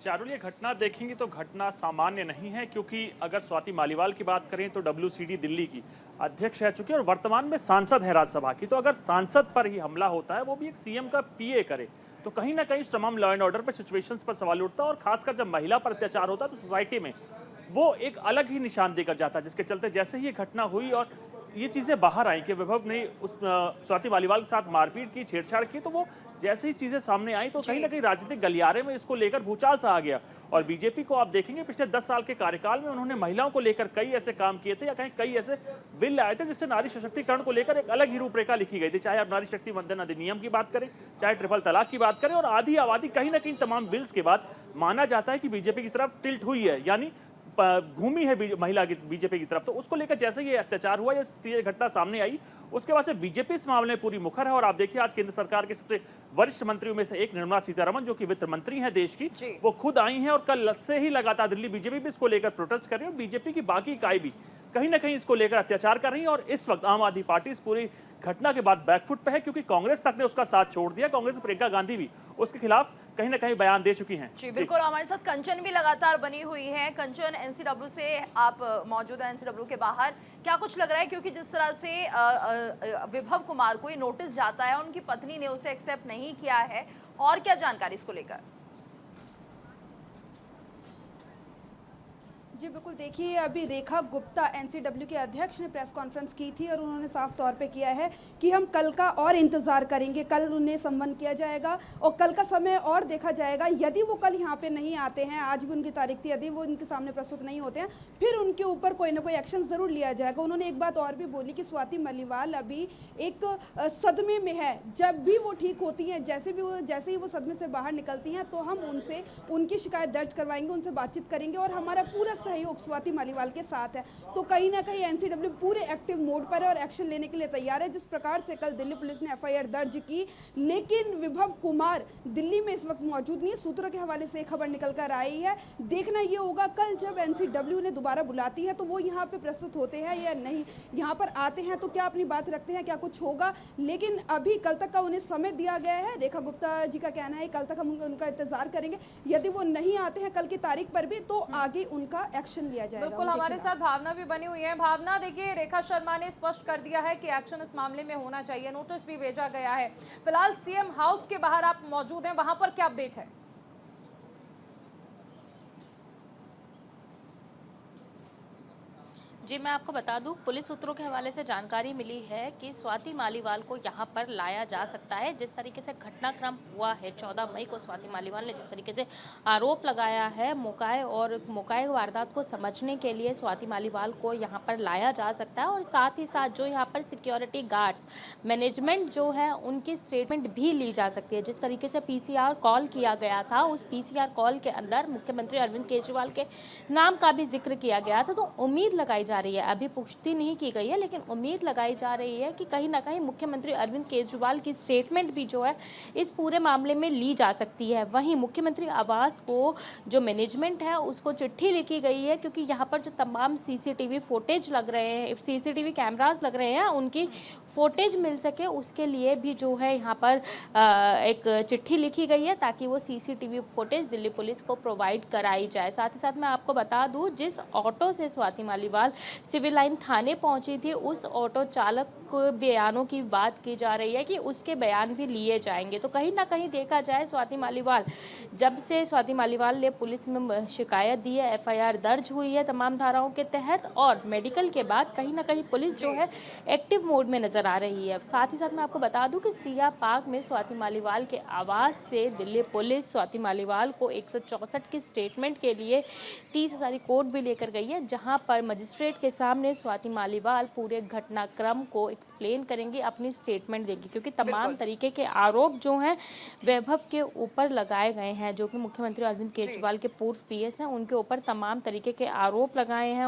चारुल, ये घटना देखेंगे तो घटना सामान्य नहीं है, क्योंकि अगर स्वाति मालीवाल की बात करें तो WCD दिल्ली की अध्यक्ष रह चुकी है और वर्तमान में सांसद है राज्यसभा की। तो अगर सांसद पर ही हमला होता है, वो भी एक CM का PA करे, तो कहीं ना कहीं तमाम लॉ एंड ऑर्डर पर सिचुएशंस पर सवाल उठता है। और खासकर जब महिला पर अत्याचार होता है तो सोसाइटी में वो एक अलग ही निशान देकर जाता है, जिसके चलते जैसे ही ये घटना हुई और ये चीजें बाहर आई कि विभव ने उस स्वाति मालीवाल के साथ मारपीट की, छेड़छाड़ की, तो वो जैसे ही चीजें सामने आई तो कहीं ना कहीं राजनीतिक गलियारे में इसको लेकर भूचाल सा आ गया। और बीजेपी को आप देखेंगे पिछले 10 साल के कार्यकाल में उन्होंने महिलाओं को लेकर कई ऐसे काम किए थे या कहीं कई ऐसे बिल लाए थे जिससे नारी सशक्तिकरण को लेकर एक अलग ही रूपरेखा लिखी गई थी। चाहे आप नारी शक्ति वंदन अधिनियम की बात करें, चाहे ट्रिपल तलाक की बात करें, और आधी आबादी कहीं ना कहीं तमाम बिल्स के बाद माना जाता है कि बीजेपी की तरफ टिल्ट हुई है, यानी घूमी है महिला की बीजेपी की तरफ। तो उसको लेकर जैसे ये अत्याचार हुआ, ये घटना सामने आई, उसके बाद से बीजेपी इस मामले में पूरी मुखर है। और आप देखिए आज केंद्र सरकार के सबसे वरिष्ठ मंत्रियों में से एक निर्मला सीतारमण, जो कि वित्त मंत्री हैं देश की, वो खुद आई हैं और कल से ही लगातार दिल्ली बीजेपी भी इसको लेकर प्रोटेस्ट कर रही है और बीजेपी की बाकी इकाई भी कहीं ना कहीं इसको लेकर अत्याचार कर रही है। और इस वक्त आम आदमी पार्टी इस पूरी घटना के बाद बैकफुट पे है, क्योंकि कांग्रेस तक ने उसका साथ छोड़ दिया। कांग्रेस प्रियंका गांधी भी उसके खिलाफ कहीं ना कहीं बयान दे चुकी हैं। जी बिल्कुल, हमारे साथ कंचन भी लगातार बनी हुई है। कंचन, NCW से आप मौजूद हैं, NCW के बाहर क्या कुछ लग रहा है? क्योंकि जिस तरह से विभव कुमार को ये नोटिस जाता है, उनकी पत्नी ने उसे एक्सेप्ट नहीं किया है, और क्या जानकारी इसको लेकर? जी बिल्कुल, देखिए अभी रेखा गुप्ता NCW के अध्यक्ष ने प्रेस कॉन्फ्रेंस की थी और उन्होंने साफ तौर पे किया है कि हम कल का और इंतजार करेंगे, कल उन्हें सम्मन किया जाएगा और कल का समय और देखा जाएगा। यदि वो कल यहाँ पे नहीं आते हैं, आज भी उनकी तारीख थी, यदि वो इनके सामने प्रस्तुत नहीं होते हैं, फिर उनके ऊपर कोई ना कोई एक्शन जरूर लिया जाएगा। उन्होंने एक बात और भी बोली कि स्वाति मालीवाल अभी एक सदमे में है, जब भी वो ठीक होती हैं, जैसे ही वो सदमे से बाहर निकलती हैं, तो हम उनसे उनकी शिकायत दर्ज करवाएंगे, उनसे बातचीत करेंगे और हमारा पूरा सहयोग स्वाति मालीवाल के साथ है। तो कहीं ना कहीं NCW पूरे एक्टिव मोड पर है और एक्शन लेने के लिए तैयार है। जिस प्रकार से कल दिल्ली पुलिस ने FIR दर्ज की, लेकिन विभव कुमार दिल्ली में इस वक्त मौजूद नहीं है। सूत्रों के हवाले से खबर निकल कर आई है। देखना ये होगा कल जब NCW ने दोबारा बुलाती है तो वो यहाँ पे प्रस्तुत होते हैं या नहीं, यहाँ पर आते हैं तो क्या अपनी बात रखते हैं, क्या कुछ होगा। लेकिन अभी कल तक का उन्हें समय दिया गया है। रेखा गुप्ता जी का कहना है कल तक हम उनका इंतजार करेंगे, यदि वो नहीं आते हैं कल की तारीख पर भी तो आगे उनका एक्शन लिया जाएगा। बिल्कुल, हमारे साथ भावना भी बनी हुई है। भावना, देखिए रेखा शर्मा ने स्पष्ट कर दिया है कि एक्शन इस मामले में होना चाहिए, नोटिस भी भेजा गया है। फिलहाल CM हाउस के बाहर आप मौजूद हैं, वहां पर क्या अपडेट है? जी, मैं आपको बता दूं, पुलिस सूत्रों के हवाले से जानकारी मिली है कि स्वाति मालीवाल को यहां पर लाया जा सकता है। जिस तरीके से घटनाक्रम हुआ है 14 मई को, स्वाति मालीवाल ने जिस तरीके से आरोप लगाया है, मौका वारदात को समझने के लिए स्वाति मालीवाल को यहां पर लाया जा सकता है। और साथ ही साथ जो यहां पर सिक्योरिटी गार्ड्स, मैनेजमेंट जो है, उनकी स्टेटमेंट भी ली जा सकती है। जिस तरीके से PCR कॉल किया गया था, उस PCR कॉल के अंदर मुख्यमंत्री अरविंद केजरीवाल के नाम का भी जिक्र किया गया था। तो उम्मीद लगाई जा रही है, अभी पुष्टि नहीं की गई है, लेकिन उम्मीद लगाई जा रही है कि कहीं ना कहीं मुख्यमंत्री अरविंद केजरीवाल की स्टेटमेंट भी जो है इस पूरे मामले में ली जा सकती है। वहीं मुख्यमंत्री आवास को जो मैनेजमेंट है उसको चिट्ठी लिखी गई है, क्योंकि यहाँ पर जो तमाम CCTV फुटेज लग रहे हैं, CCTV कैमरास लग रहे हैं, उनकी फुटेज मिल सके, उसके लिए भी जो है यहाँ पर एक चिट्ठी लिखी गई है ताकि वो CCTV फुटेज दिल्ली पुलिस को प्रोवाइड कराई जाए। साथ ही साथ मैं आपको बता दूं, जिस ऑटो से स्वाति मालीवाल सिविल लाइन थाने पहुंची थी, उस ऑटो चालक बयानों की बात की जा रही है कि उसके बयान भी लिए जाएंगे। तो कहीं ना कहीं देखा जाए, स्वाति मालीवाल, जब से स्वाति मालीवाल ने पुलिस में शिकायत दी है, FIR दर्ज हुई है तमाम धाराओं के तहत, और मेडिकल के बाद कहीं ना कहीं पुलिस जो है एक्टिव मोड में नजर आ रही है। साथ ही साथ मैं आपको बता दूं कि सिया पार्क में स्वाति मालीवाल के आवास से दिल्ली पुलिस स्वाति मालीवाल को 164 की स्टेटमेंट के लिए 30,000 कोड भी लेकर गई है, जहां पर मजिस्ट्रेट के सामने स्वाति मालीवाल पूरे घटनाक्रम को एक्सप्लेन करेंगी, अपनी स्टेटमेंट देगी। क्योंकि तमाम तरीके के आरोप जो हैं वैभव के ऊपर लगाए गए हैं, जो कि मुख्यमंत्री अरविंद केजरीवाल के पूर्व PS हैं, उनके ऊपर तमाम तरीके के आरोप लगाए हैं।